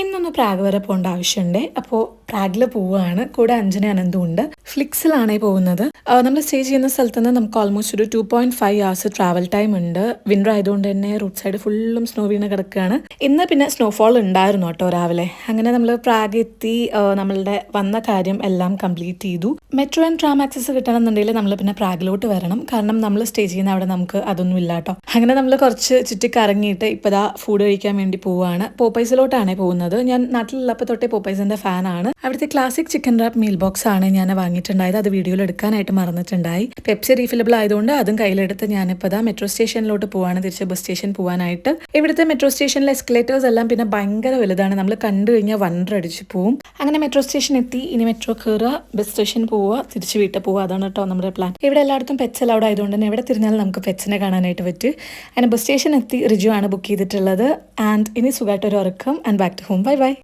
ഇന്നൊന്ന് പ്രാഗ് വരെ പോകേണ്ട ആവശ്യമുണ്ട്. അപ്പോൾ പ്രാഗിൽ പോവുകയാണ്. കൂടെ അഞ്ജന അനന്തും ഉണ്ട്. ഫ്ലിക്സിലാണേ പോകുന്നത്. നമ്മൾ സ്റ്റേ ചെയ്യുന്ന സ്ഥലത്ത് നിന്ന് നമുക്ക് ഓൾമോസ്റ്റ് ഒരു 2.5 hours ട്രാവൽ ടൈം ഉണ്ട്. വിൻ്റർ ആയതുകൊണ്ട് തന്നെ റോഡ് സൈഡ് ഫുള്ളും സ്നോ വീണ് കിടക്കുകയാണ്. ഇന്ന് പിന്നെ സ്നോഫോൾ ഉണ്ടായിരുന്നു കേട്ടോ രാവിലെ. അങ്ങനെ നമ്മൾ പ്രാഗ് എത്തി നമ്മളുടെ വന്ന കാര്യം എല്ലാം കംപ്ലീറ്റ് ചെയ്തു. മെട്രോ ആൻഡ് ട്രാം ആക്സസ് കിട്ടണമെന്നുണ്ടെങ്കിൽ നമ്മൾ പിന്നെ പ്രാഗിലോട്ട് വരണം. കാരണം നമ്മൾ സ്റ്റേ ചെയ്യുന്ന അവിടെ നമുക്ക് അതൊന്നും ഇല്ല കേട്ടോ. അങ്ങനെ നമ്മൾ കുറച്ച് ചുറ്റിക്കറങ്ങിയിട്ട് ഇപ്പോൾ ദാ ഫുഡ് കഴിക്കാൻ വേണ്ടി പോവുകയാണ്. പോപ്പൈസിലോട്ടാണ് പോകുന്നത്. ഞാൻ നാട്ടിലുള്ളപ്പോൾ തൊട്ടേ പോപ്പൈസിന്റെ ഫാനാണ്. അവിടുത്തെ classic chicken wrap meal box ആണ് ഞാൻ വാങ്ങിയിട്ടുണ്ടായത്. അത് വീഡിയോയിൽ എടുക്കാനായിട്ട് മറന്നിട്ടുണ്ടായി. പെപ്സി റീഫിലബിൾ ആയതുകൊണ്ട് അതും കയ്യിലെടുത്ത് ഞാനിപ്പോൾ ദാ മെട്രോ സ്റ്റേഷനിലോട്ട് പോവാണ്, തിരിച്ച് ബസ് സ്റ്റേഷൻ പോകാനായിട്ട്. ഇവിടുത്തെ മെട്രോ സ്റ്റേഷനിലെ എസ്കലേറ്റേഴ്സ് എല്ലാം പിന്നെ ഭയങ്കര വലുതാണ്. നമ്മൾ കണ്ടു കഴിഞ്ഞാൽ വണ്ടർ അടിച്ച് പോവും. അങ്ങനെ മെട്രോ സ്റ്റേഷൻ എത്തി. ഇനി മെട്രോ കയറുക, ബസ് സ്റ്റേഷൻ പോവുക, തിരിച്ച് വീട്ടിൽ പോവുക. അതാണ് കേട്ടോ നമ്മുടെ പ്ലാൻ. ഇവിടെ എല്ലായിടത്തും പെറ്റ്സ് അലൗഡ് ആയതുകൊണ്ട് തന്നെ എവിടെ തിരിഞ്ഞാലും നമുക്ക് പെറ്റ്സിനെ കാണാനായിട്ട് പറ്റും. അങ്ങനെ ബസ് സ്റ്റേഷൻ എത്തി. റിജു ആണ് ബുക്ക് ചെയ്തിട്ടുള്ളത്. ആൻഡ് ഇനി സുഖമായിട്ടൊരു ഉറക്കം. And back to home. Bye by.